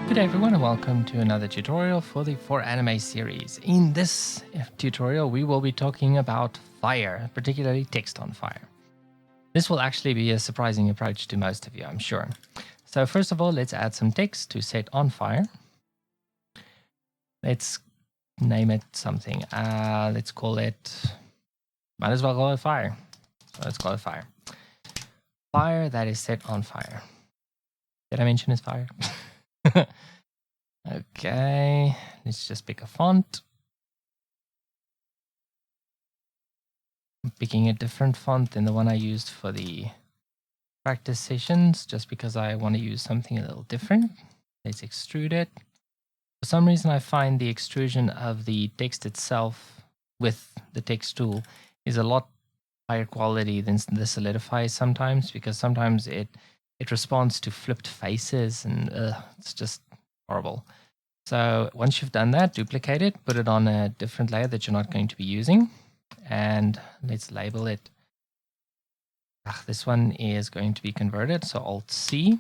Good day everyone and welcome to another tutorial for the For Anime series. In this tutorial we will be talking about fire, particularly text on fire. This will actually be a surprising approach to most of you, I'm sure. So first of all, let's add some text to set on fire. Let's name it something. Let's call it, might as well call it fire. So let's call it fire. Fire that is set on fire. Did I mention it's fire? Okay, let's just pick a font. I'm picking a different font than the one I used for the practice sessions, just because I want to use something a little different. Let's extrude it. For some reason, I find the extrusion of the text itself with the text tool is a lot higher quality than the solidify sometimes, because sometimes it responds to flipped faces and it's just horrible. So once you've done that, duplicate it, put it on a different layer that you're not going to be using, and let's label it. This one is going to be converted, so Alt-C,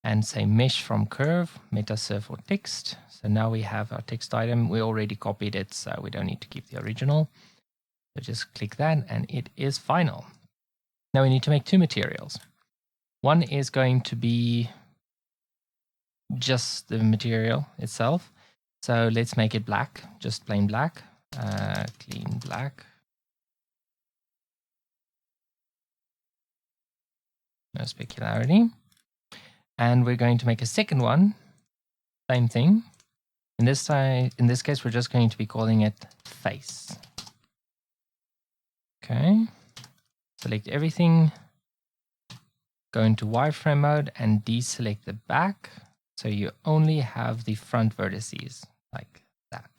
and say mesh from curve, metasurf or text. So now we have our text item. We already copied it, so we don't need to keep the original. So just click that, and it is final. Now we need to make two materials. One is going to be just the material itself. So let's make it black, just plain black, clean black. No specularity. And we're going to make a second one, same thing. In this case, we're just going to be calling it face. Okay, select everything, go into wireframe mode and deselect the back. So you only have the front vertices like that.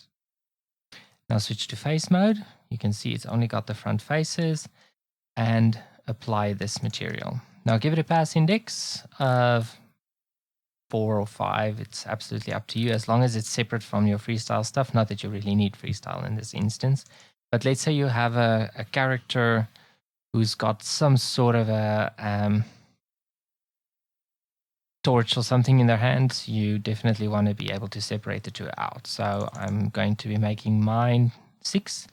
Now switch to face mode. You can see it's only got the front faces, and apply this material. Now give it a pass index of 4 or 5. It's absolutely up to you, as long as it's separate from your freestyle stuff. Not that you really need freestyle in this instance, but let's say you have a character who's got some sort of a torch or something in their hands. You definitely want to be able to separate the two out. So I'm going to be making mine 6,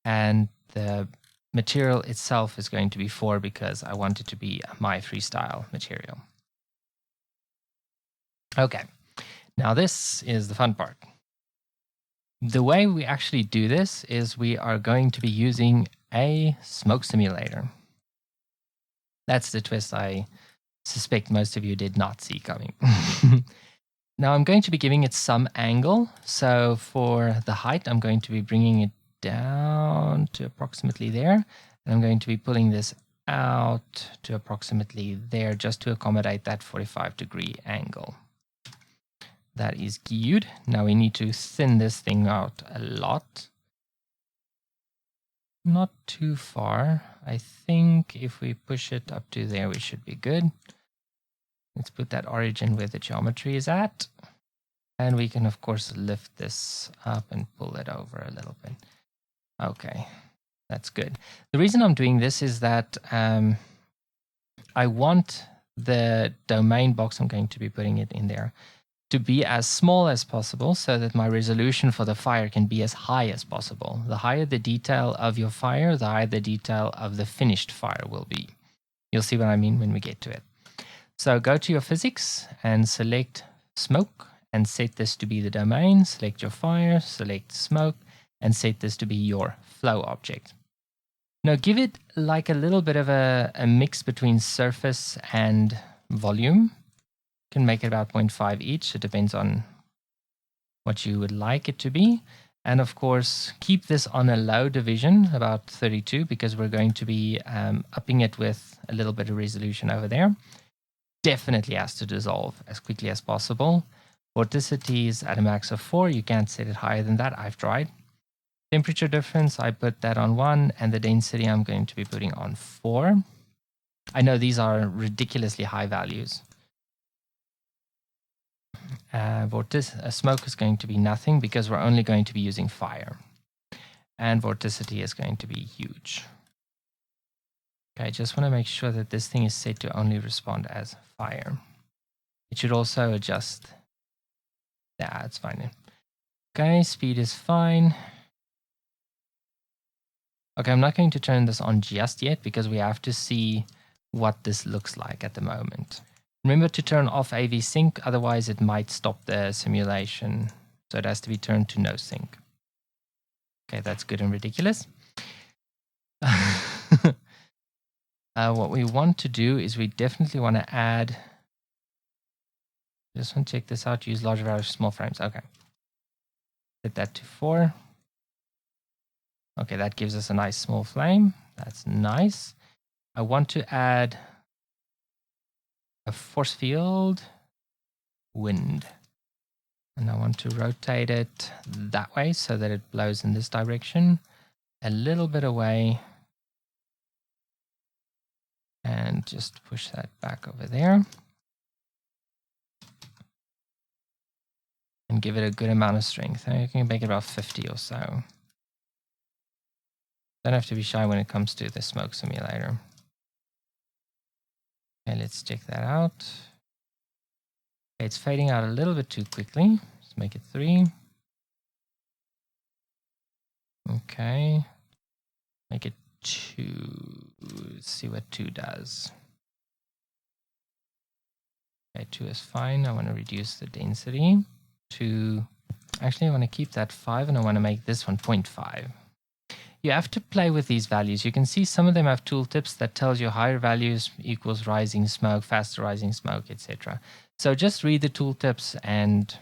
and the material itself is going to be 4 because I want it to be my freestyle material. Okay, now this is the fun part. The way we actually do this is we are going to be using a smoke simulator. That's the twist I suspect most of you did not see coming. Now I'm going to be giving it some angle. So for the height, I'm going to be bringing it down to approximately there. And I'm going to be pulling this out to approximately there, just to accommodate that 45-degree angle. That is good. Now we need to thin this thing out a lot. Not too far. I think if we push it up to there, we should be good. Let's put that origin where the geometry is at. And we can, of course, lift this up and pull it over a little bit. Okay, that's good. The reason I'm doing this is that I want the domain box, I'm going to be putting it in there, to be as small as possible so that my resolution for the fire can be as high as possible. The higher the detail of your fire, the higher the detail of the finished fire will be. You'll see what I mean when we get to it. So go to your physics and select smoke and set this to be the domain. Select your fire, select smoke, and set this to be your flow object. Now give it like a little bit of a mix between surface and volume. You can make it about 0.5 each. It depends on what you would like it to be. And of course, keep this on a low division, about 32, because we're going to be upping it with a little bit of resolution over there. Definitely has to dissolve as quickly as possible. Vorticity is at a max of 4. You can't set it higher than that. I've tried. Temperature difference, I put that on 1, and the density I'm going to be putting on 4. I know these are ridiculously high values. Smoke is going to be nothing because we're only going to be using fire. And vorticity is going to be huge. Okay, I just want to make sure that this thing is set to only respond as fire. It should also adjust Yeah, it's fine. Okay, speed is fine. Okay, I'm not going to turn this on just yet because we have to see what this looks like at the moment. Remember to turn off AV sync, otherwise it might stop the simulation. So it has to be turned to no sync. Okay, that's good and ridiculous. What we want to do is we definitely want to add, just want to check this out, use large values, small frames. Okay. Set that to 4. Okay, that gives us a nice small flame. That's nice. I want to add a force field wind. And I want to rotate it that way so that it blows in this direction, a little bit away, and just push that back over there. And give it a good amount of strength. I can make it about 50 or so. Don't have to be shy when it comes to the smoke simulator. Okay, let's check that out. Okay, it's fading out a little bit too quickly. Let's make it 3. Okay. Make it 2. Let's see what 2 does. Okay, 2 is fine. I want to reduce the density to... Actually, I want to keep that 5, and I want to make this one 0.5. You have to play with these values. You can see some of them have tooltips that tells you higher values equals rising smoke, faster rising smoke, etc. So just read the tooltips and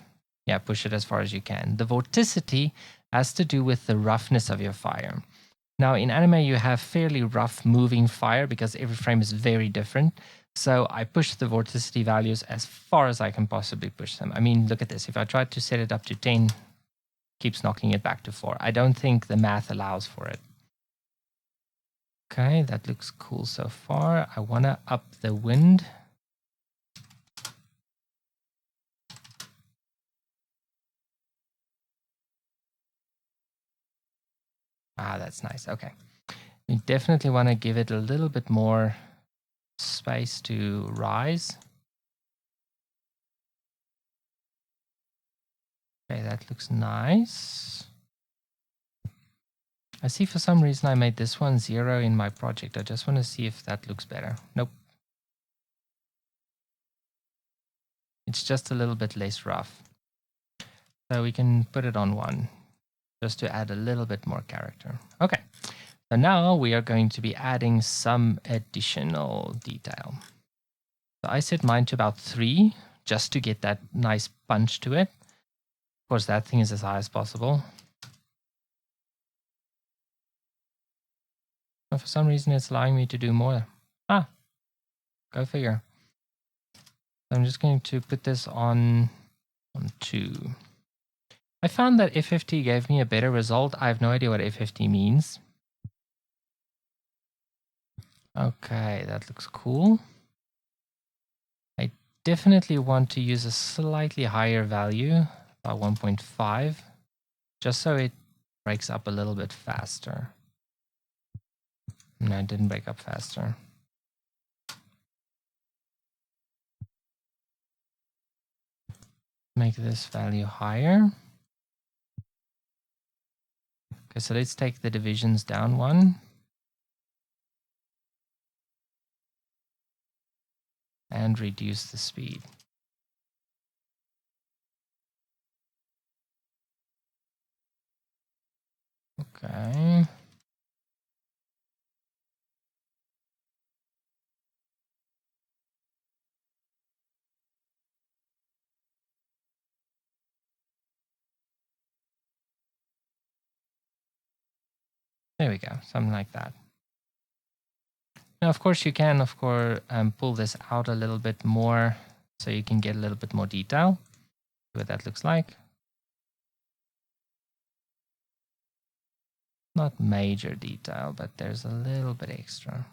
yeah, push it as far as you can. The vorticity has to do with the roughness of your fire. Now in anime you have fairly rough moving fire because every frame is very different. So I push the vorticity values as far as I can possibly push them. I mean, look at this. If I try to set it up to 10, keeps knocking it back to 4. I don't think the math allows for it. Okay, that looks cool so far. I want to up the wind. Ah, that's nice. Okay. You definitely want to give it a little bit more space to rise. Okay, that looks nice. I see for some reason I made this one 0 in my project. I just want to see if that looks better. Nope. It's just a little bit less rough. So we can put it on 1 just to add a little bit more character. Okay. So now we are going to be adding some additional detail. So I set mine to about 3 just to get that nice punch to it. Of course, that thing is as high as possible. But for some reason, it's allowing me to do more. Ah, go figure. So I'm just going to put this on 2. I found that F50 gave me a better result. I have no idea what F50 means. Okay, that looks cool. I definitely want to use a slightly higher value, about 1.5, just so it breaks up a little bit faster. No, it didn't break up faster. Make this value higher. Okay, so let's take the divisions down 1. And reduce the speed. Okay. There we go, something like that. Now, of course, you can, pull this out a little bit more so you can get a little bit more detail. See what that looks like. Not major detail, but there's a little bit extra.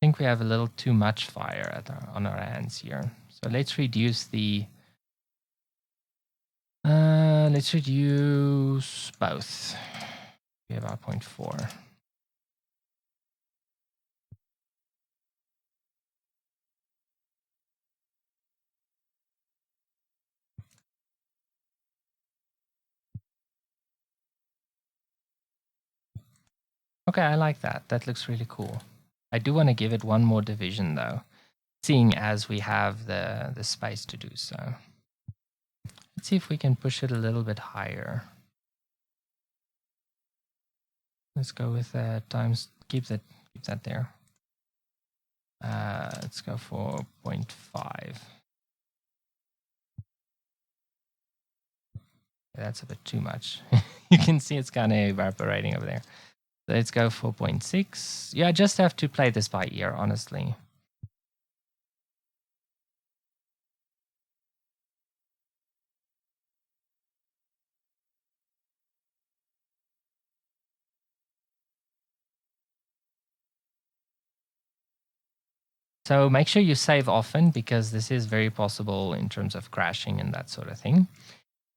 I think we have a little too much fire on our hands here. So let's reduce the... let's reduce both. We have about 0.4. Okay, I like that. That looks really cool. I do want to give it one more division though, seeing as we have the space to do so. Let's see if we can push it a little bit higher. Let's go with times, keep that there. Let's go for 0.5. That's a bit too much. You can see it's kind of evaporating over there. So let's go for 0.6. Yeah, I just have to play this by ear, honestly. So make sure you save often because this is very possible in terms of crashing and that sort of thing.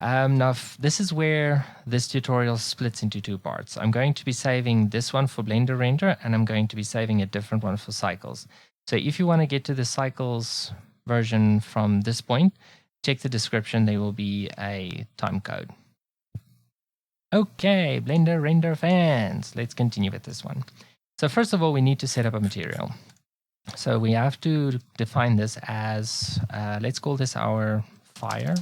Now, this is where this tutorial splits into two parts. I'm going to be saving this one for Blender Render, and I'm going to be saving a different one for Cycles. So if you want to get to the Cycles version from this point, check the description. There will be a time code. Okay, Blender Render fans, let's continue with this one. So first of all, we need to set up a material. So we have to define this as, let's call this our fire.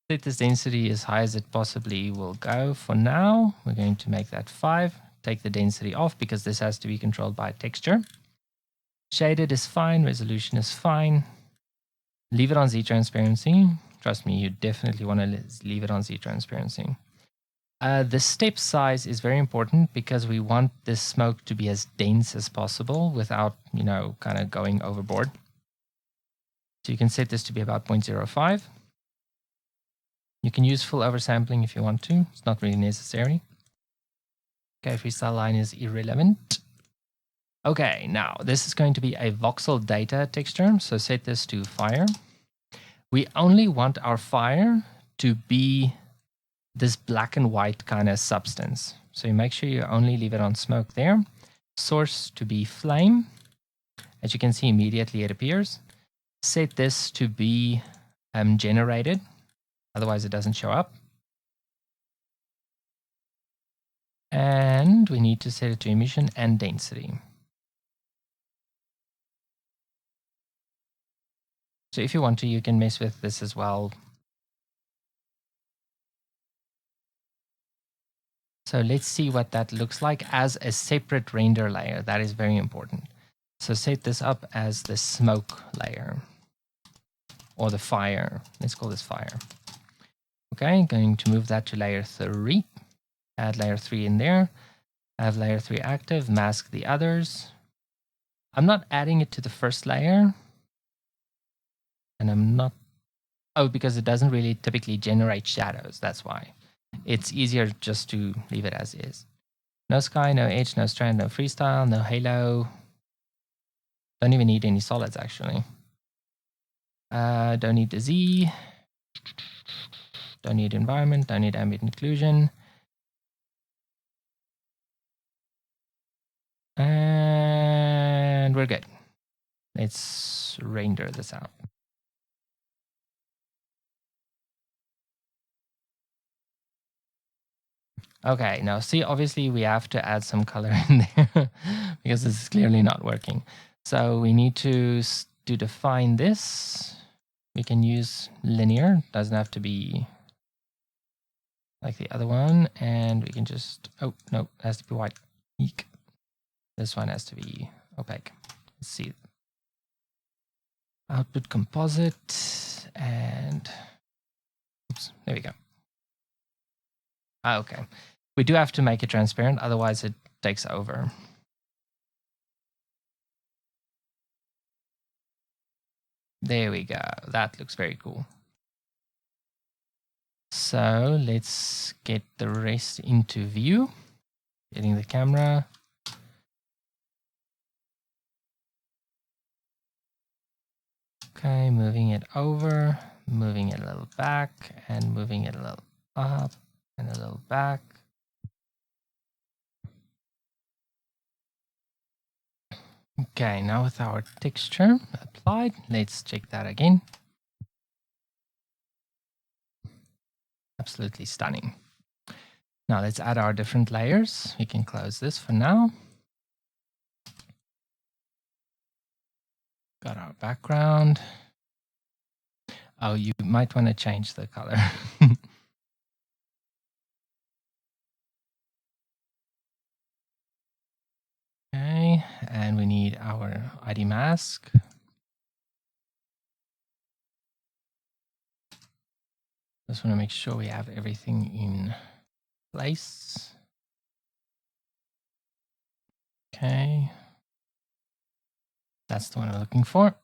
Set this density as high as it possibly will go. For now, we're going to make that 5. Take the density off because this has to be controlled by texture. Shaded is fine. Resolution is fine. Leave it on Z transparency. Trust me, you definitely want to leave it on Z transparency. The step size is very important because we want this smoke to be as dense as possible without, kind of going overboard. So you can set this to be about 0.05. You can use full oversampling if you want to. It's not really necessary. Okay, freestyle line is irrelevant. Okay, now this is going to be a voxel data texture. So set this to fire. We only want our fire to be this black and white kind of substance. So you make sure you only leave it on smoke there. Source to be flame. As you can see, immediately it appears. Set this to be generated. Otherwise it doesn't show up. And we need to set it to emission and density. So if you want to, you can mess with this as well. So let's see what that looks like as a separate render layer. That is very important. So set this up as the smoke layer or the fire. Let's call this fire. Okay, going to move that to layer 3. Add layer 3 in there. Have layer 3 active, mask the others. I'm not adding it to the first layer. And I'm not, because it doesn't really typically generate shadows. That's why. It's easier just to leave it as is. No sky, no edge, no strand, no freestyle, no halo. Don't even need any solids, actually. Don't need the Z. Don't need environment, don't need ambient occlusion. And we're good. Let's render this out. Okay, now see, obviously we have to add some color in there because this is clearly not working. So we need to define this. We can use linear, doesn't have to be like the other one. And we can just, oh, no, it has to be white. Eek. This one has to be opaque. Let's see. Output composite and, oops, there we go. Okay. We do have to make it transparent, otherwise it takes over. There we go. That looks very cool. So let's get the rest into view. Getting the camera. Okay, moving it over, moving it a little back, and moving it a little up and a little back. Okay, now with our texture applied, let's check that again. Absolutely stunning. Now let's add our different layers. We can close this for now. Got our background. Oh, you might want to change the color. Okay, and we need our ID mask. Just want to make sure we have everything in place. Okay. That's the one we're looking for.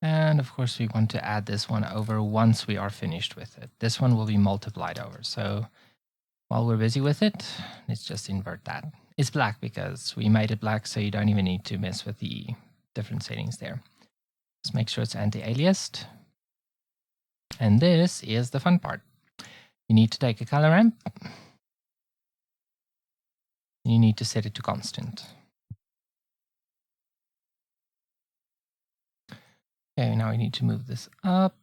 And of course, we want to add this one over once we are finished with it. This one will be multiplied over. So while we're busy with it, let's just invert that. It's black because we made it black, so you don't even need to mess with the different settings there. Just make sure it's anti-aliased. And this is the fun part. You need to take a color ramp. You need to set it to constant. Okay, now we need to move this up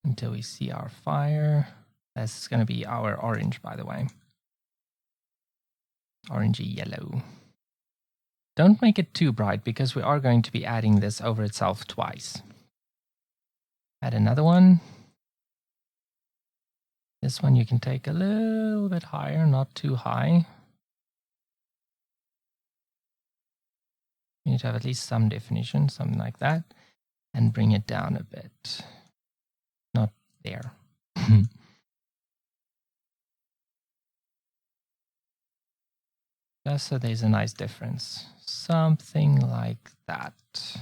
until we see our fire. This is going to be our orange, by the way. Orangey yellow. Don't make it too bright because we are going to be adding this over itself twice. Add another one. This one you can take a little bit higher, not too high. You need to have at least some definition, something like that, and bring it down a bit. Not there. Just so there's a nice difference. Something like that. I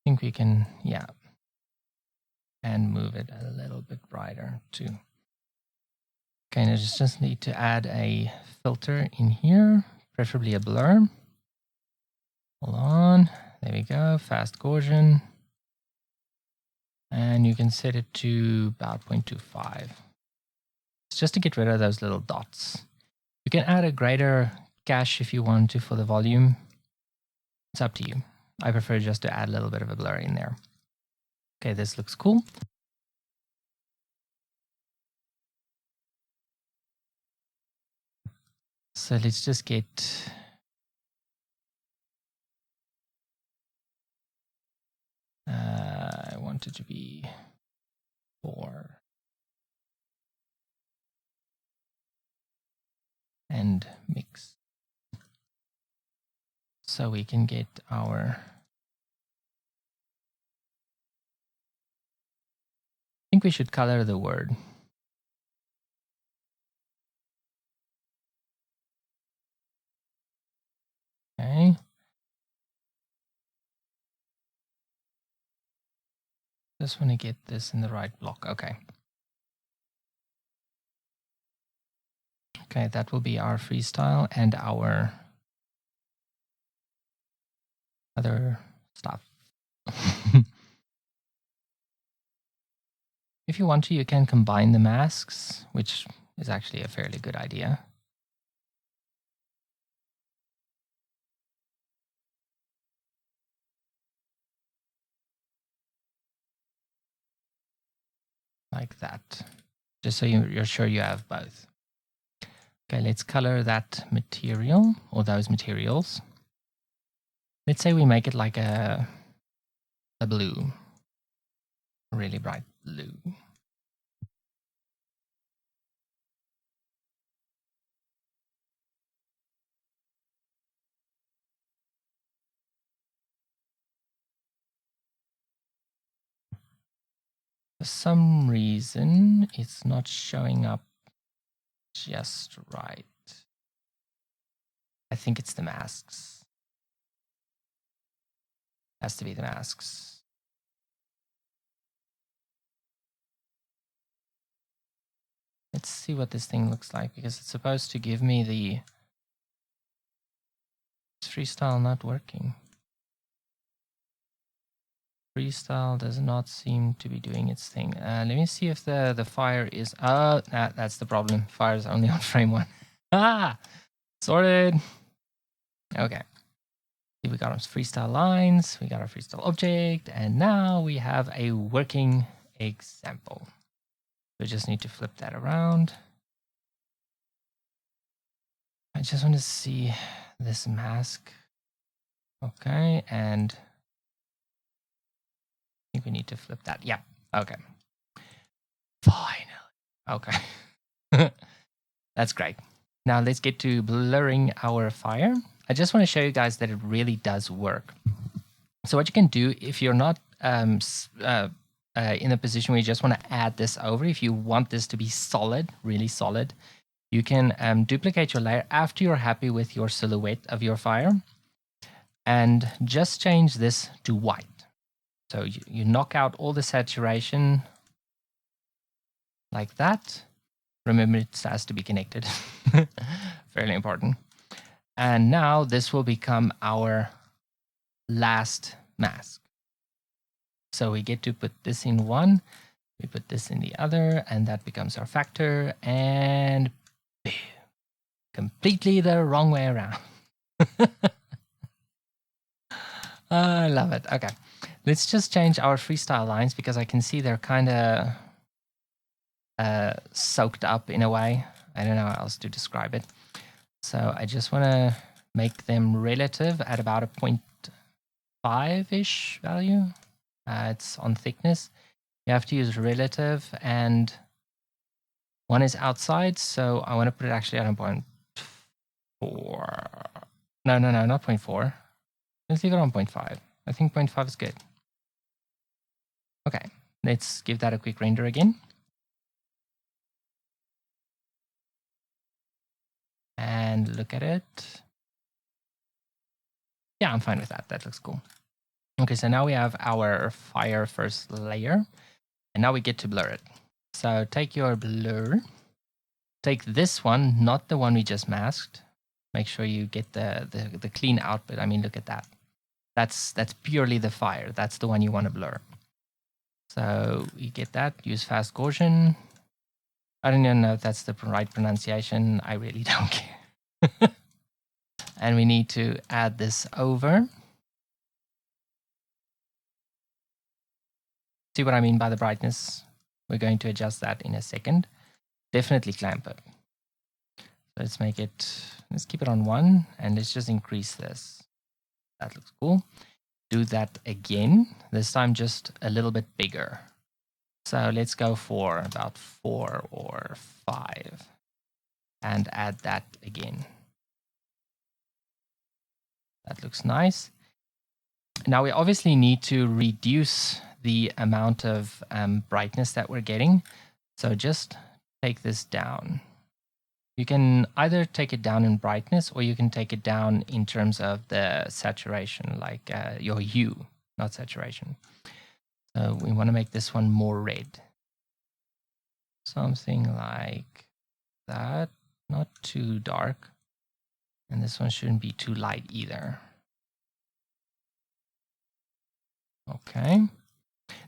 think we can, yeah. And move it a little bit brighter too. Okay, now just need to add a filter in here, preferably a blur. Hold on, there we go, fast Gaussian. And you can set it to about 0.25. It's just to get rid of those little dots. You can add a greater cache if you want to for the volume. It's up to you. I prefer just to add a little bit of a blur in there. Okay, this looks cool. So let's just get I want it to be 4 and mix. So we can get our, I think we should color the word. Okay. Just want to get this in the right block. Okay. Okay, that will be our freestyle and our other stuff. If you want to, you can combine the masks, which is actually a fairly good idea. Like that, just so you're sure you have both. Okay, let's color that material or those materials. Let's say we make it like a blue, a really bright blue. For some reason, it's not showing up just right. I think it's the masks. Has to be the masks. Let's see what this thing looks like, because it's supposed to give me the... Is freestyle not working? Freestyle does not seem to be doing its thing. Let me see if the fire is... Oh, that's the problem. Fire is only on frame 1. Ah! Sorted! Okay. We got our freestyle lines, we got our freestyle object, and now we have a working example. We just need to flip that around. I just want to see this mask. Okay, and I think we need to flip that. Yeah, okay. Finally. Okay. That's great. Now let's get to blurring our fire. I just want to show you guys that it really does work. So what you can do if you're not in a position where you just want to add this over, if you want this to be solid, really solid, you can duplicate your layer after you're happy with your silhouette of your fire and just change this to white. So you knock out all the saturation like that. Remember, it has to be connected. Fairly important. And now this will become our last mask. So we get to put this in one, we put this in the other, and that becomes our factor, and completely the wrong way around. I love it. Okay, let's just change our freestyle lines because I can see they're kind of soaked up in a way. I don't know how else to describe it. So I just want to make them relative at about a 0.5-ish value. It's on thickness. You have to use relative, and one is outside, so I want to put it actually at a 0.4. No, not 0.4. Let's leave it on 0.5. I think 0.5 is good. Okay, let's give that a quick render again. And look at it. Yeah, I'm fine with that. That looks cool. Okay, so now we have our fire first layer, and now we get to blur it. So take your blur, take this one, not the one we just masked. Make sure you get the clean output. I mean, look at that. That's purely the fire. That's the one you want to blur. So you get that, use fast Gaussian. I don't even know if that's the right pronunciation. I really don't care. And we need to add this over. See what I mean by the brightness? We're going to adjust that in a second. Definitely clamp it. Let's make it, let's keep it on 1, and let's just increase this. That looks cool. Do that again, this time just a little bit bigger. So let's go for about 4 or 5 and add that again. That looks nice. Now we obviously need to reduce the amount of brightness that we're getting. So just take this down. You can either take it down in brightness, or you can take it down in terms of the saturation, like your hue, not saturation. So we want to make this one more red. Something like that, not too dark. And this one shouldn't be too light either. Okay.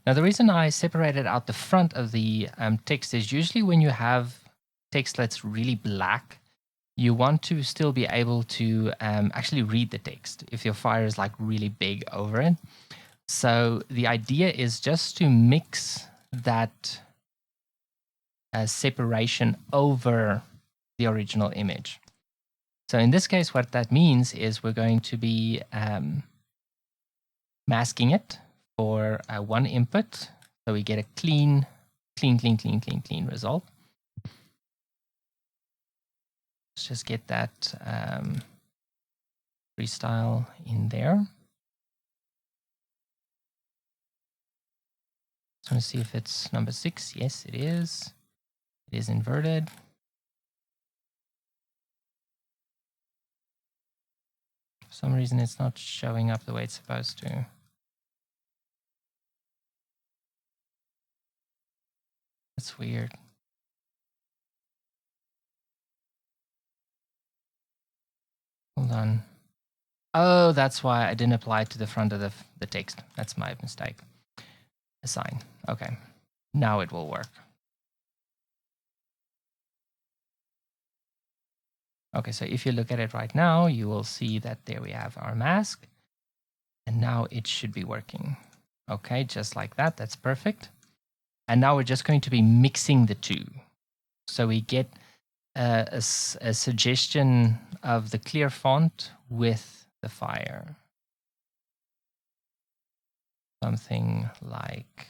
Now the reason I separated out the front of the text is usually when you have text that's really black, you want to still be able to actually read the text if your fire is like really big over it. So the idea is just to mix that separation over the original image. So in this case, what that means is we're going to be masking it for one input. So we get a clean result. Let's just get that freestyle in there. Just want to see if it's number 6. Yes, it is. It is inverted. For some reason, it's not showing up the way it's supposed to. That's weird. Hold on. Oh, that's why I didn't apply it to the front of the text. That's my mistake. Assign. Okay. Now it will work. Okay, so if you look at it right now, you will see that there we have our mask. And now it should be working. Okay, just like that. That's perfect. And now we're just going to be mixing the two. So we get a suggestion of the clear font with the fire. Something like,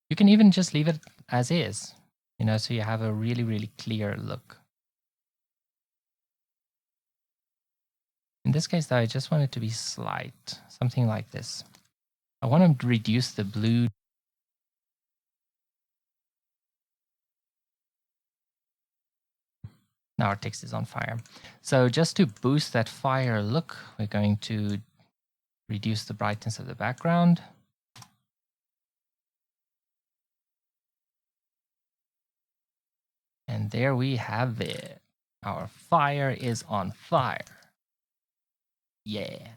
you can even just leave it as is, you know, so you have a really, really clear look. In this case, though, I just want it to be slight, something like this. I want to reduce the blue. Now our text is on fire. So just to boost that fire look, we're going to reduce the brightness of the background. And there we have it. Our fire is on fire. Yeah.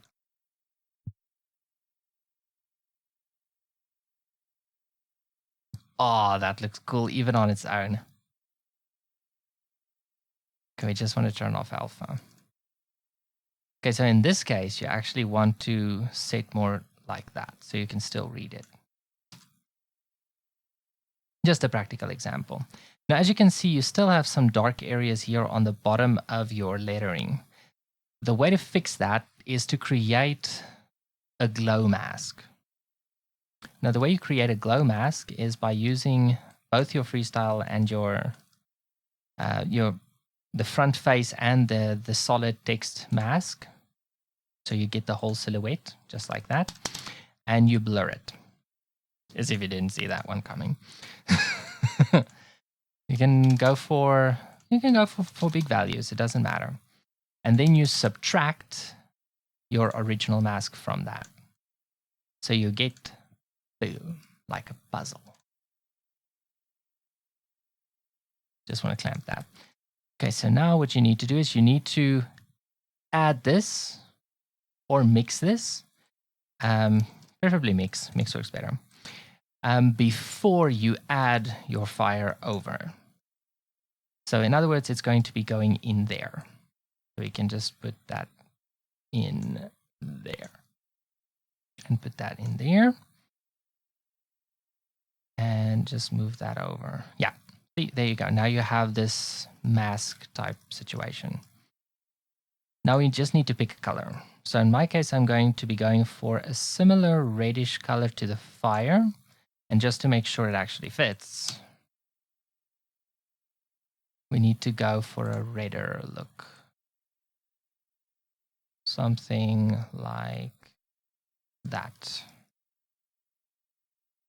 Oh, that looks cool even on its own. Okay, we just want to turn off alpha. Okay, so in this case, you actually want to set more like that so you can still read it. Just a practical example. Now, as you can see, you still have some dark areas here on the bottom of your lettering. The way to fix that is to create a glow mask. Now, the way you create a glow mask is by using both your freestyle and the front face and the solid text mask. So you get the whole silhouette just like that, and you blur it, as if you didn't see that one coming. You can go for big values. It doesn't matter, and then you subtract your original mask from that, so you get boom, like a puzzle. Just want to clamp that. Okay, so now what you need to do is you need to add this or mix this. Preferably mix works better. Before you add your fire over. So in other words, it's going to be going in there. So we can just put that in there. And put that in there. And just move that over. Yeah, see, there you go. Now you have this mask type situation. Now we just need to pick a color. So in my case, I'm going to be going for a similar reddish color to the fire. And just to make sure it actually fits, we need to go for a redder look. Something like that.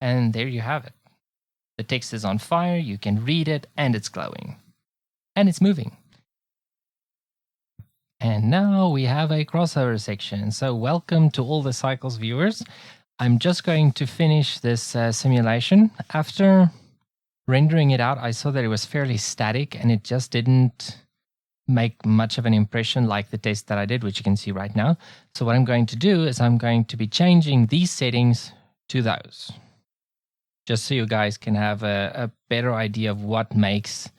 And there you have it. The text is on fire, you can read it, and it's glowing. And it's moving. And now we have a crossover section. So welcome to all the Cycles viewers. I'm just going to finish this simulation. After rendering it out, I saw that it was fairly static and it just didn't make much of an impression like the test that I did, which you can see right now. So what I'm going to do is I'm going to be changing these settings to those, just so you guys can have a better idea of what makes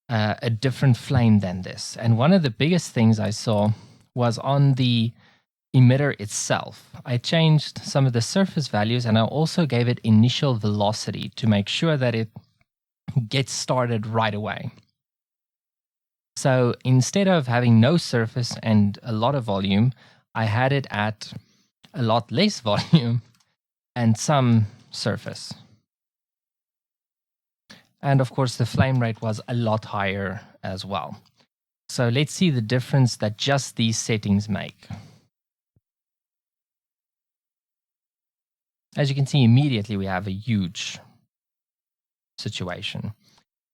a different flame than this. And one of the biggest things I saw was on the emitter itself. I changed some of the surface values and I also gave it initial velocity to make sure that it gets started right away. So instead of having no surface and a lot of volume, I had it at a lot less volume and some surface. And of course, the flame rate was a lot higher as well. So let's see the difference that just these settings make. As you can see, immediately we have a huge situation.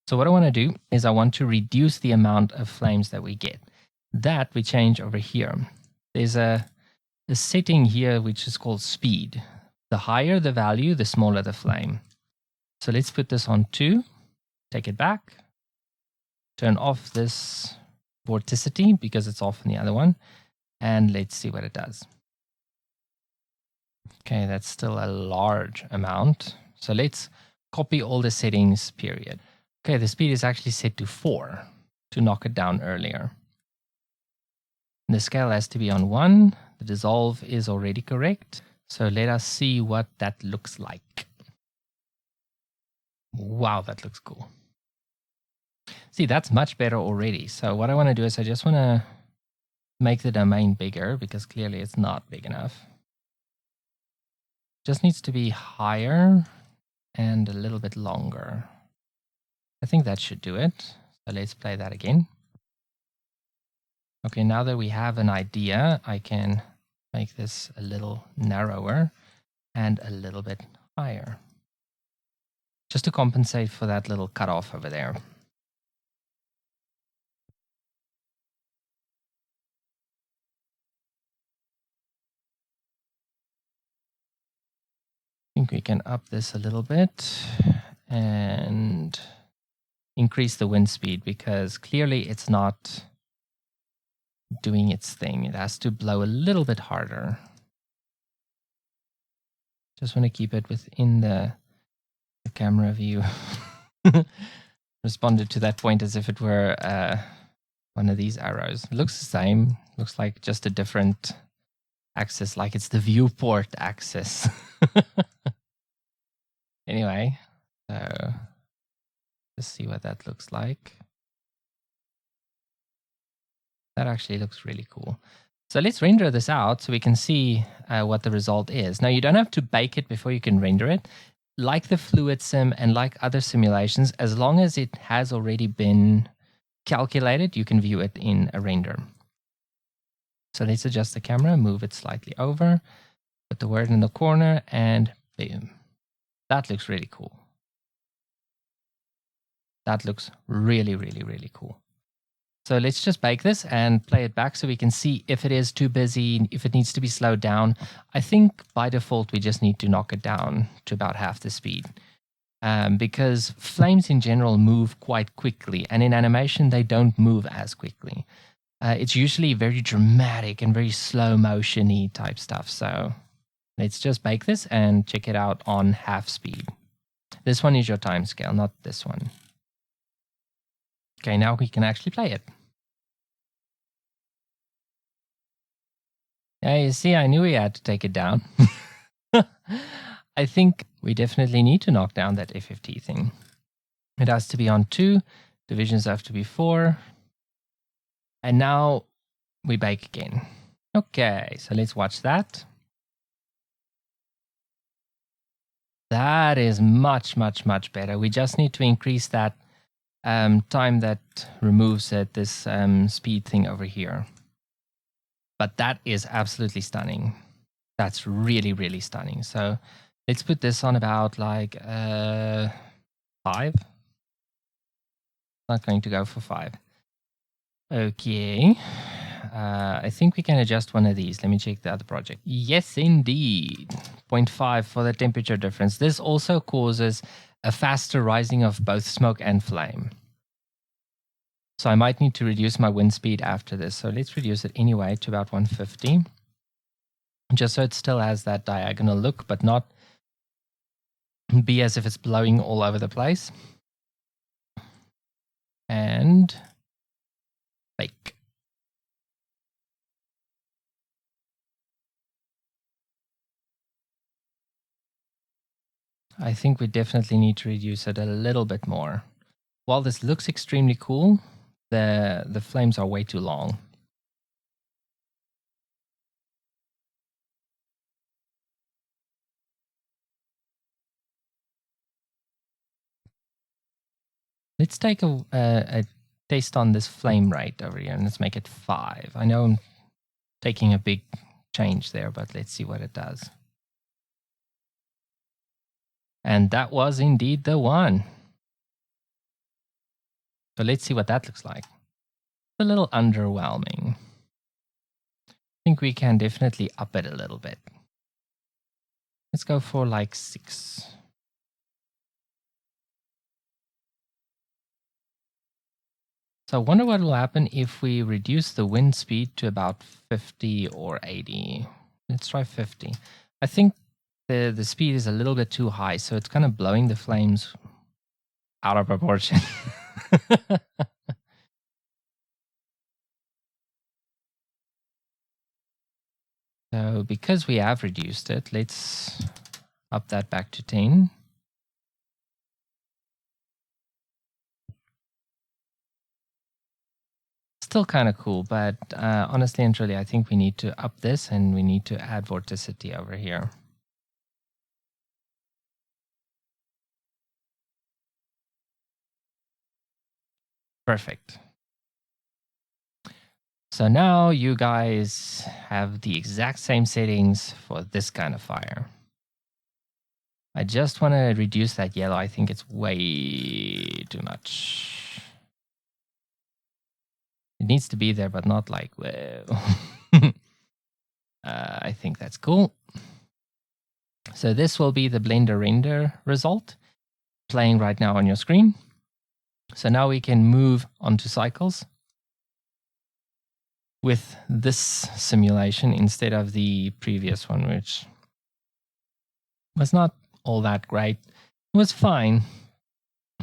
So what I want to do is I want to reduce the amount of flames that we get. That we change over here. There's a setting here which is called speed. The higher the value, the smaller the flame. So let's put this on 2. Take it back. Turn off this vorticity because it's off on the other one. And let's see what it does. Okay, that's still a large amount. So let's copy all the settings, period. Okay, the speed is actually set to 4 to knock it down earlier. The scale has to be on 1. The dissolve is already correct. So let us see what that looks like. Wow, that looks cool. See, that's much better already. So what I want to do is I just want to make the domain bigger because clearly it's not big enough. Just needs to be higher and a little bit longer. I think that should do it. So let's play that again. Okay, now that we have an idea, I can make this a little narrower and a little bit higher. Just to compensate for that little cutoff over there. I think we can up this a little bit and increase the wind speed because clearly it's not doing its thing. It has to blow a little bit harder. Just want to keep it within the camera view. Responded to that point as if it were one of these arrows. It looks the same. Looks like just a different axis, like it's the viewport axis. Anyway, so let's see what that looks like. That actually looks really cool. So let's render this out so we can see what the result is. Now, you don't have to bake it before you can render it. Like the fluid sim and like other simulations, as long as it has already been calculated, you can view it in a render. So let's adjust the camera, move it slightly over, put the word in the corner, and boom. That looks really cool. That looks really, really, really cool. So let's just bake this and play it back so we can see if it is too busy, if it needs to be slowed down. I think by default, we just need to knock it down to about half the speed because flames in general move quite quickly. And in animation, they don't move as quickly. It's usually very dramatic and very slow motion-y type stuff. So let's just bake this and check it out on half speed. This one is your timescale, not this one. Okay, now we can actually play it. Yeah, you see, I knew we had to take it down. I think we definitely need to knock down that FFT thing. It has to be on 2, divisions have to be 4. And now we bake again. Okay, so let's watch that. That is much, much, much better. We just need to increase that time that removes it, this speed thing over here. But that is absolutely stunning. That's really, really stunning. So let's put this on about like 5. Not going to go for 5. Okay. I think we can adjust one of these. Let me check the other project. Yes, indeed. 0.5 for the temperature difference. This also causes a faster rising of both smoke and flame. So I might need to reduce my wind speed after this. So let's reduce it anyway to about 150. Just so it still has that diagonal look, but not be as if it's blowing all over the place. And bake. I think we definitely need to reduce it a little bit more. While this looks extremely cool, the flames are way too long. Let's take a taste on this flame rate over here, and let's make it 5. I know I'm taking a big change there, but let's see what it does. And that was indeed the one. So let's see what that looks like. It's a little underwhelming. I think we can definitely up it a little bit. Let's go for like 6. So I wonder what will happen if we reduce the wind speed to about 50 or 80. Let's try 50. I think the speed is a little bit too high, so it's kind of blowing the flames out of proportion. So because we have reduced it, let's up that back to 10. Still kind of cool, but honestly and truly, I think we need to up this and we need to add vorticity over here. Perfect. So now you guys have the exact same settings for this kind of fire. I just want to reduce that yellow. I think it's way too much. It needs to be there, but not like, whoa. I think that's cool. So this will be the Blender render result playing right now on your screen. So now we can move on to cycles with this simulation instead of the previous one, which was not all that great. It was fine,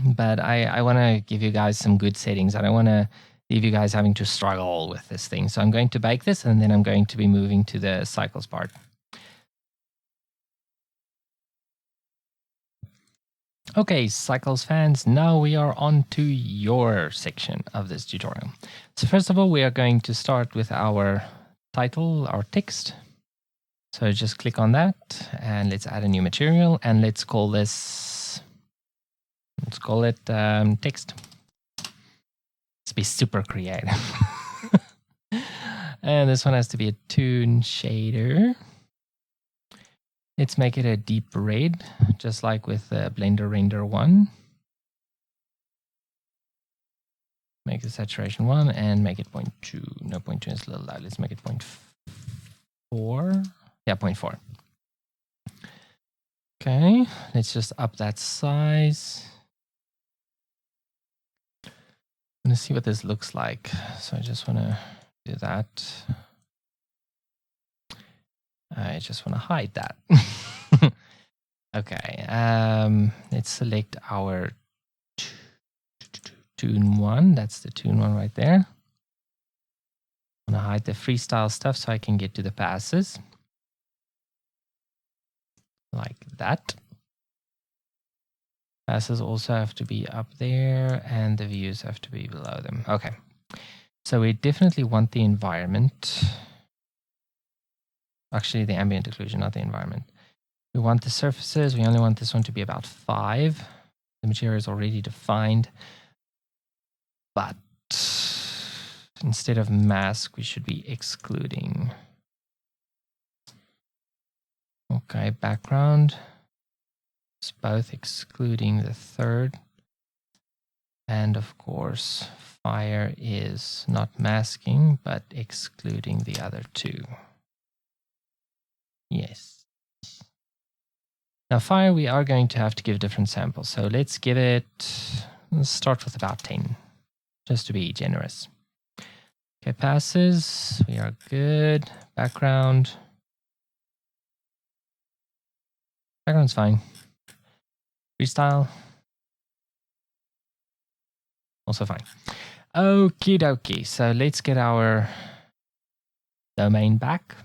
but I want to give you guys some good settings. I don't want to leave you guys having to struggle with this thing. So I'm going to bake this, and then I'm going to be moving to the cycles part. Okay, cycles fans, now we are on to your section of this tutorial. So first of all, we are going to start with our title, our text. So just click on that and let's add a new material and let's call this, let's call it text. Let's be super creative. And this one has to be a toon shader. Let's make it a deep red, just like with Blender Render 1. Make the saturation 1 and make it 0.2. No, 0.2 is a little loud. Let's make it 0.4. Yeah, 0.4. Okay, let's just up that size. I'm going to see what this looks like. So I just want to do that. I just want to hide that. Okay, let's select our toon 1. That's the toon 1 right there. I'm going to hide the freestyle stuff so I can get to the passes. Like that. Passes also have to be up there and the views have to be below them. Okay, so we definitely want the environment. Actually, the ambient occlusion, not the environment. We want the surfaces. We only want this one to be about 5. The material is already defined. But instead of mask, we should be excluding. Okay, background. It's both excluding the third. And of course, fire is not masking, but excluding the other two. Yes. Now fire, we are going to have to give different samples. So let's give it, let's start with about 10, just to be generous. Okay, passes, we are good. Background. Background's fine. Freestyle. Also fine. Okie dokie. So let's get our domain back.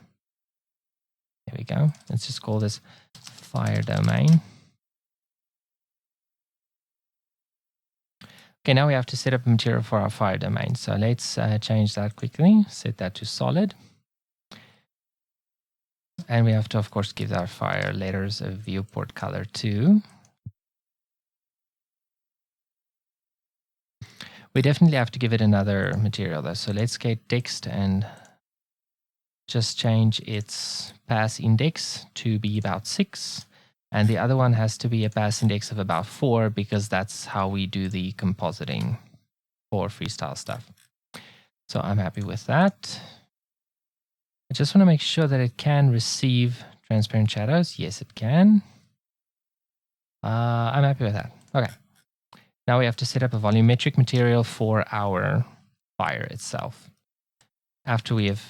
There we go. Let's just call this fire domain. Okay, now we have to set up a material for our fire domain. So let's change that quickly. Set that to solid. And we have to, of course, give our fire letters a viewport color too. We definitely have to give it another material though. So let's get text and just change its pass index to be about 6. And the other one has to be a pass index of about 4 because that's how we do the compositing for freestyle stuff. So I'm happy with that. I just want to make sure that it can receive transparent shadows. Yes, it can. I'm happy with that. Okay. Now we have to set up a volumetric material for our fire itself. After we have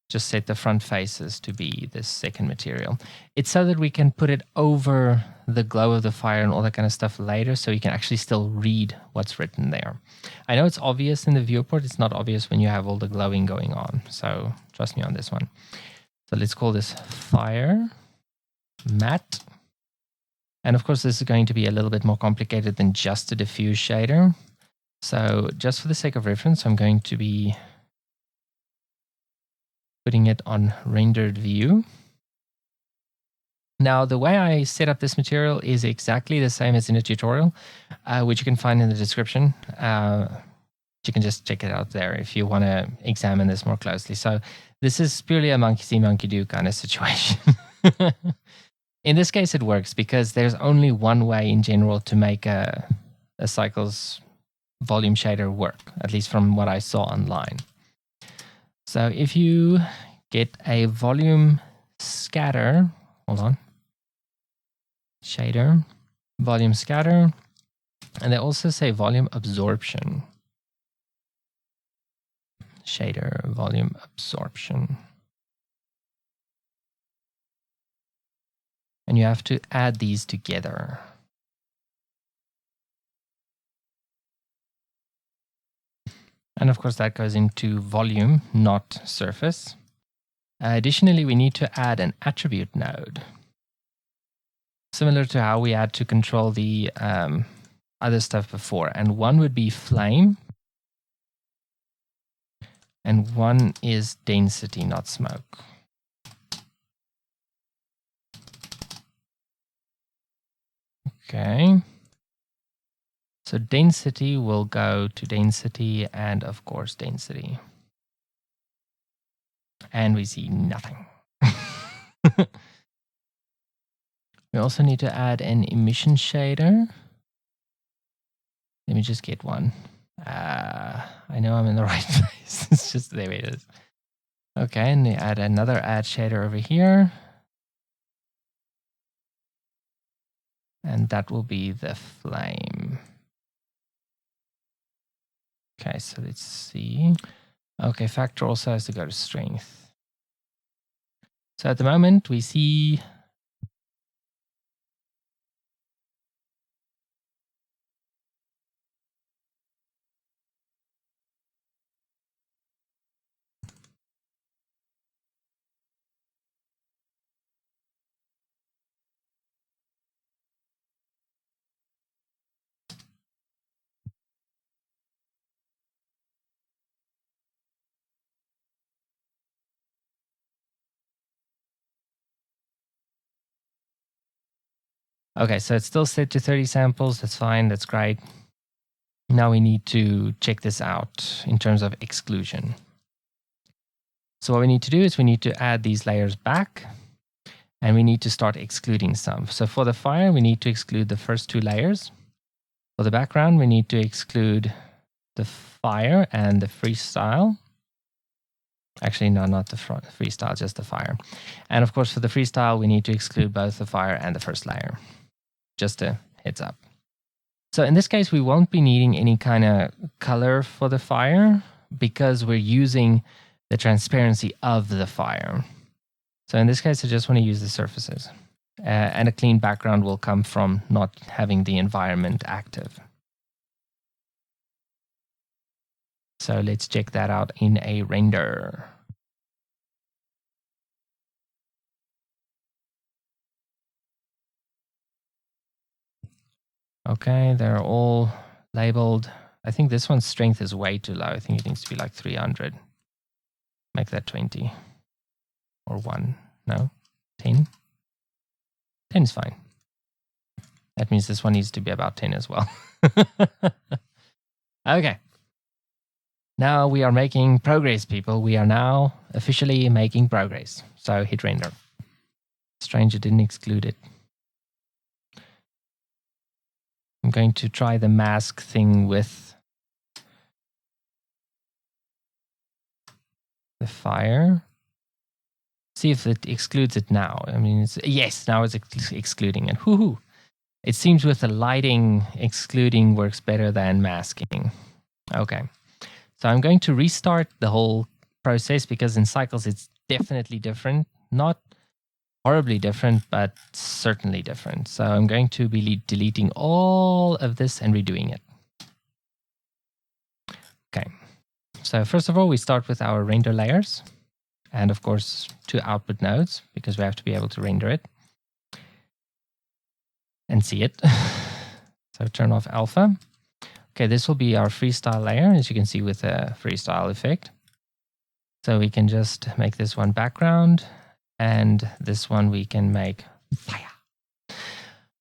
just set the front faces to be this second material. It's so that we can put it over the glow of the fire and all that kind of stuff later, so you can actually still read what's written there. I know it's obvious in the viewport. It's not obvious when you have all the glowing going on. So trust me on this one. So let's call this fire matte. And of course, this is going to be a little bit more complicated than just a diffuse shader. So just for the sake of reference, I'm going to be putting it on rendered view. Now, the way I set up this material is exactly the same as in a tutorial, which you can find in the description. You can just check it out there if you want to examine this more closely. So this is purely a monkey see, monkey do kind of situation. In this case, it works because there's only one way in general to make a cycles volume shader work, at least from what I saw online. So if you get a volume scatter, hold on, shader, volume scatter, and they also say volume absorption. Shader, volume absorption. And you have to add these together. And of course, that goes into volume, not surface. Additionally, we need to add an attribute node. Similar to how we had to control the other stuff before. And one would be flame. And one is density, not smoke. Okay. So density will go to density and of course density. And we see nothing. We also need to add an emission shader. Let me just get one. I know I'm in the right place. It's just, there it is. Okay, and we add another add shader over here. And that will be the flame. Okay, so let's see. Okay, factor also has to go to strength. So at the moment we see okay, so it's still set to 30 samples. That's fine. That's great. Now we need to check this out in terms of exclusion. So what we need to do is we need to add these layers back and we need to start excluding some. So for the fire, we need to exclude the first two layers. For the background, we need to exclude the fire and the freestyle. Actually, no, not the freestyle, just the fire. And of course, for the freestyle, we need to exclude both the fire and the first layer. Just a heads up. So in this case, we won't be needing any kind of color for the fire because we're using the transparency of the fire. So in this case, I just want to use the surfaces. And a clean background will come from not having the environment active. So let's check that out in a render. Okay, they're all labeled. I think this one's strength is way too low. I think it needs to be like 300. Make that 20. Or 1. No? 10? 10 is fine. That means this one needs to be about 10 as well. Okay. Now we are making progress, people. We are now officially making progress. So hit render. Strange it didn't exclude it. I'm going to try the mask thing with the fire. See if it excludes it now. I mean, yes, now it's excluding it. Woohoo! It seems with the lighting, excluding works better than masking. Okay. So I'm going to restart the whole process because in cycles it's definitely different. Not horribly different, but certainly different. So I'm going to be deleting all of this and redoing it. Okay. So first of all, we start with our render layers. and of course 2 output nodes, because we have to be able to render it and see it. So turn off alpha. Okay, this will be our freestyle layer, as you can see with a freestyle effect. So we can just make this one background, and this one we can make fire.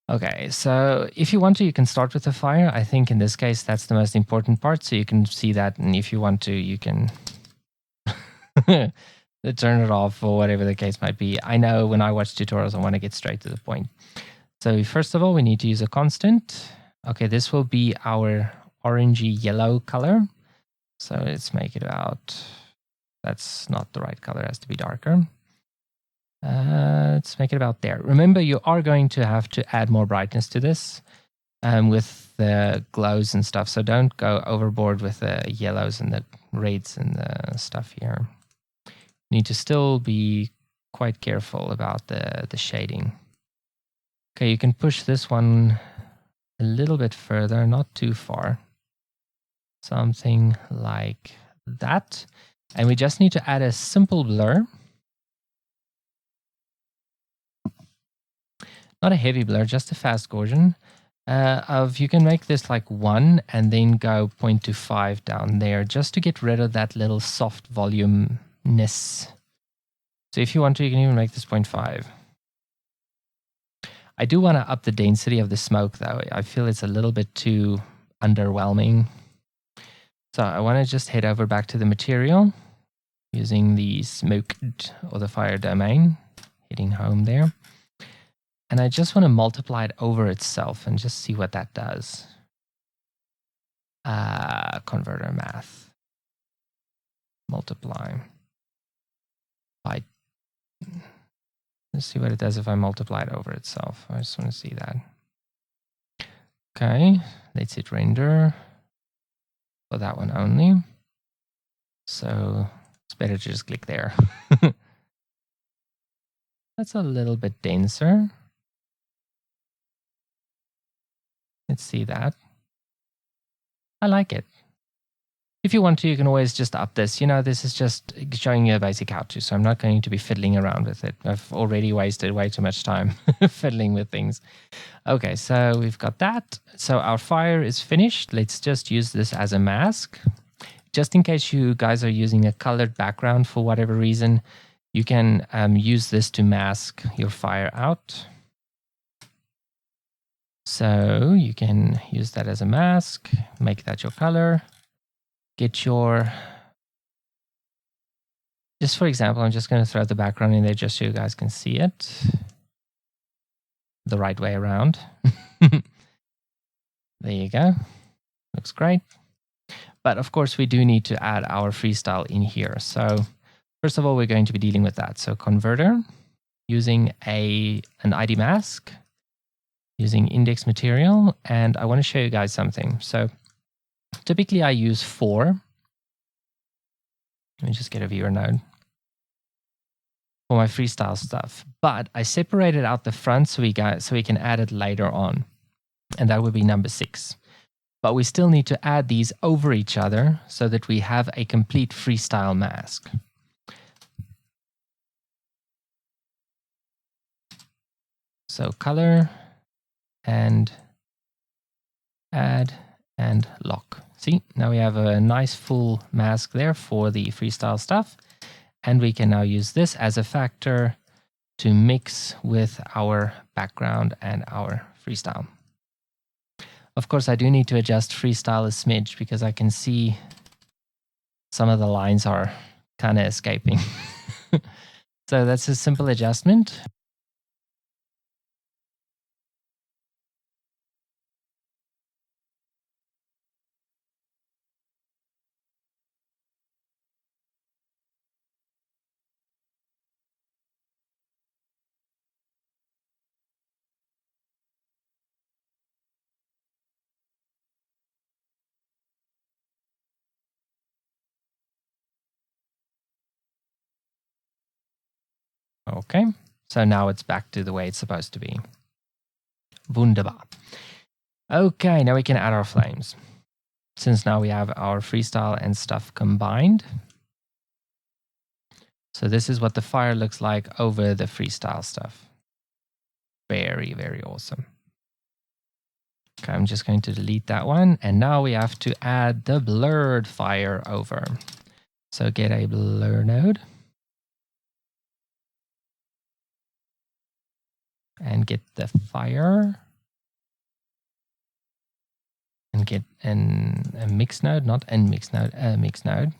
Okay, so if you want to, you can start with the fire. I think in this case, that's the most important part. So you can see that, and if you want to, you can turn it off or whatever the case might be. I know when I watch tutorials, I want to get straight to the point. So first of all, we need to use a constant. Okay, this will be our orangey yellow color. So let's make it about, that's not the right color, it has to be darker. Let's make it about there. Remember, you are going to have to add more brightness to this with the glows and stuff. So don't go overboard with the yellows and the reds and the stuff here. You need to still be quite careful about the shading. Okay, you can push this one a little bit further, not too far. Something like that. And we just need to add a simple blur. Not a heavy blur, just a fast Gaussian. You can make this like 1 and then go 0.25 down there just to get rid of that little soft volumeness. So if you want to, you can even make this 0.5. I do want to up the density of the smoke though. I feel it's a little bit too underwhelming. So I want to just head over back to the material using the smoke or the fire domain, hitting home there. And I just want to multiply it over itself and just see what that does. Converter math. Multiply by. Let's see what it does if I multiply it over itself. I just want to see that. Okay, let's hit render for that one only. So it's better to just click there. That's a little bit denser. Let's see that. I like it. If you want to, you can always just up this. You know, this is just showing you a basic how to, so I'm not going to be fiddling around with it. I've already wasted way too much time fiddling with things. Okay, so we've got that. So our fire is finished. Let's just use this as a mask. Just in case you guys are using a colored background for whatever reason, you can use this to mask your fire out. So you can use that as a mask, make that your color, get your, just for example, I'm just going to throw the background in there just so you guys can see it the right way around. There you go. Looks great. But of course, we do need to add our freestyle in here. So first of all, we're going to be dealing with that. So converter using an ID mask, using index material, and I want to show you guys something. So typically I use 4. Let me just get a viewer node for my freestyle stuff. But I separated out the front so we can add it later on. And that would be number 6. But we still need to add these over each other so that we have a complete freestyle mask. So color and add and lock. See, now we have a nice full mask there for the freestyle stuff. And we can now use this as a factor to mix with our background and our freestyle. Of course, I do need to adjust freestyle a smidge because I can see some of the lines are kind of escaping. So that's a simple adjustment. Okay, so now it's back to the way it's supposed to be. Wunderbar. Okay, now we can add our flames. Since now we have our freestyle and stuff combined. So this is what the fire looks like over the freestyle stuff. Very, very awesome. Okay, I'm just going to delete that one. And now we have to add the blurred fire over. So get a blur node. And get the fire. And get a mix node, not n mix node, a mix node.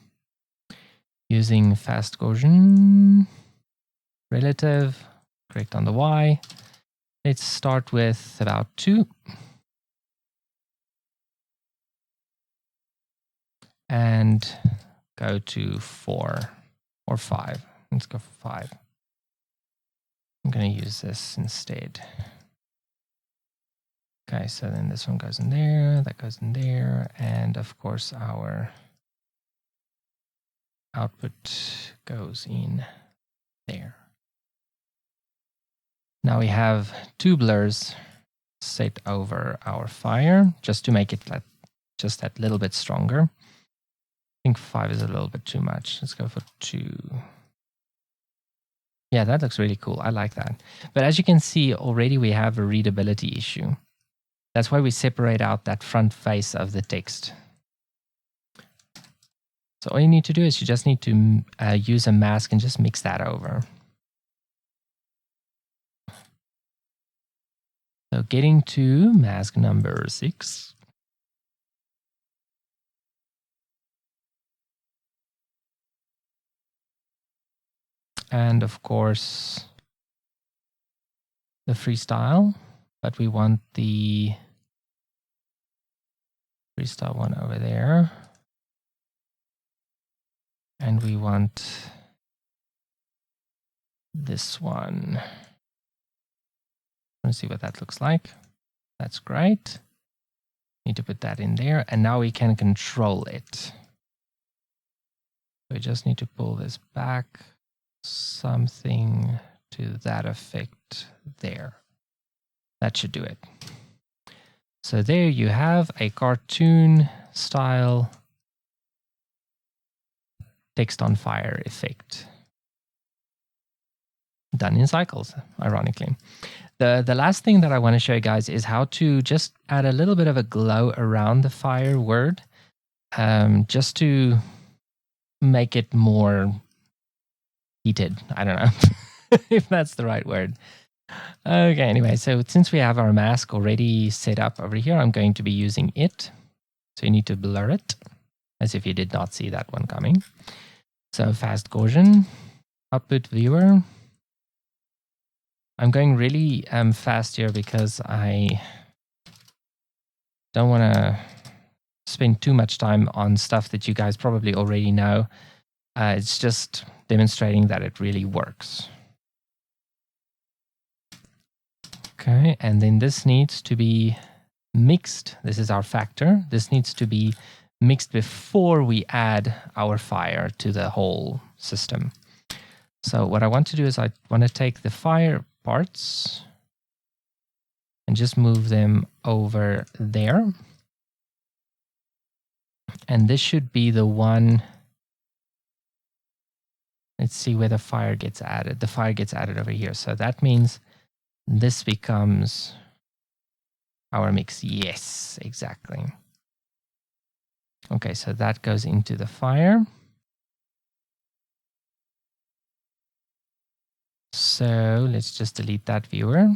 Using fast Gaussian relative, correct on the Y. Let's start with about 2. And go to 4 or 5. Let's go for 5. I'm going to use this instead. Okay, so then this one goes in there, that goes in there, and of course our output goes in there. Now we have 2 blurs set over our fire, just to make it just that little bit stronger. I think 5 is a little bit too much. Let's go for 2. Yeah, that looks really cool. I like that. But as you can see, already we have a readability issue. That's why we separate out that front face of the text. So all you need to do is you just need to use a mask and just mix that over. So getting to mask number 6. And of course, the freestyle, but we want the freestyle one over there. And we want this one. Let's see what that looks like. That's great. Need to put that in there. And now we can control it. We just need to pull this back. Something to that effect there. That should do it. So there you have a cartoon style text on fire effect. Done in cycles, ironically. The last thing that I want to show you guys is how to just add a little bit of a glow around the fire word, just to make it more heated. I don't know if that's the right word. Okay, anyway, so since we have our mask already set up over here, I'm going to be using it. So you need to blur it, as if you did not see that one coming. So fast Gaussian, output viewer. I'm going really fast here because I don't want to spend too much time on stuff that you guys probably already know. It's just demonstrating that it really works. Okay, and then this needs to be mixed. This is our factor. This needs to be mixed before we add our fire to the whole system. So what I want to do is I want to take the fire parts and just move them over there. And this should be the one. Let's see where the fire gets added. The fire gets added over here. So that means this becomes our mix. Yes, exactly. Okay, so that goes into the fire. So let's just delete that viewer.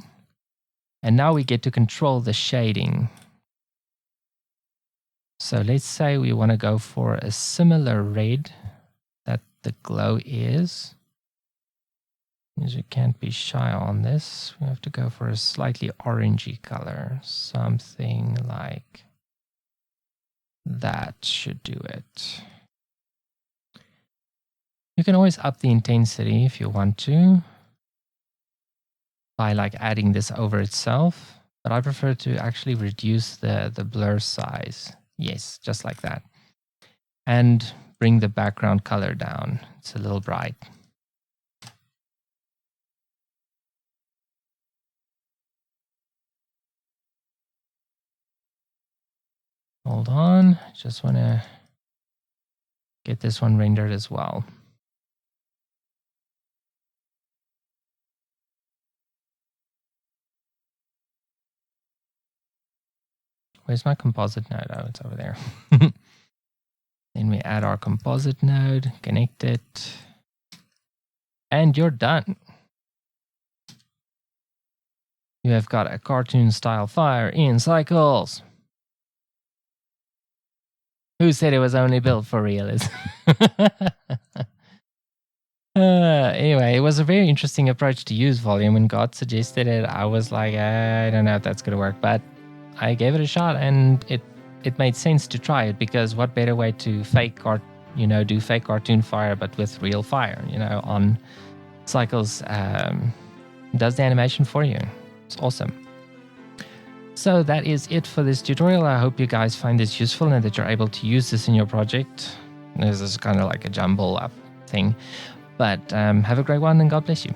And now we get to control the shading. So let's say we want to go for a similar red that the glow is. Because we can't be shy on this. We have to go for a slightly orangey color. Something like that should do it. You can always up the intensity if you want to, by like adding this over itself, but I prefer to actually reduce the blur size. Yes, just like that. And bring the background color down. It's a little bright. Hold on, just want to get this one rendered as well. Where's my composite node? Oh, it's over there. Then we add our composite node, connect it, and you're done. You have got a cartoon style fire in Cycles. Who said it was only built for realism? Anyway, it was a very interesting approach to use volume. When God suggested it, I was like, I don't know if that's going to work, but I gave it a shot, and it made sense to try it, because what better way to do fake cartoon fire, but with real fire, on Cycles does the animation for you. It's awesome. So that is it for this tutorial. I hope you guys find this useful and that you're able to use this in your project. This is kind of like a jumble up thing. But have a great one, and God bless you.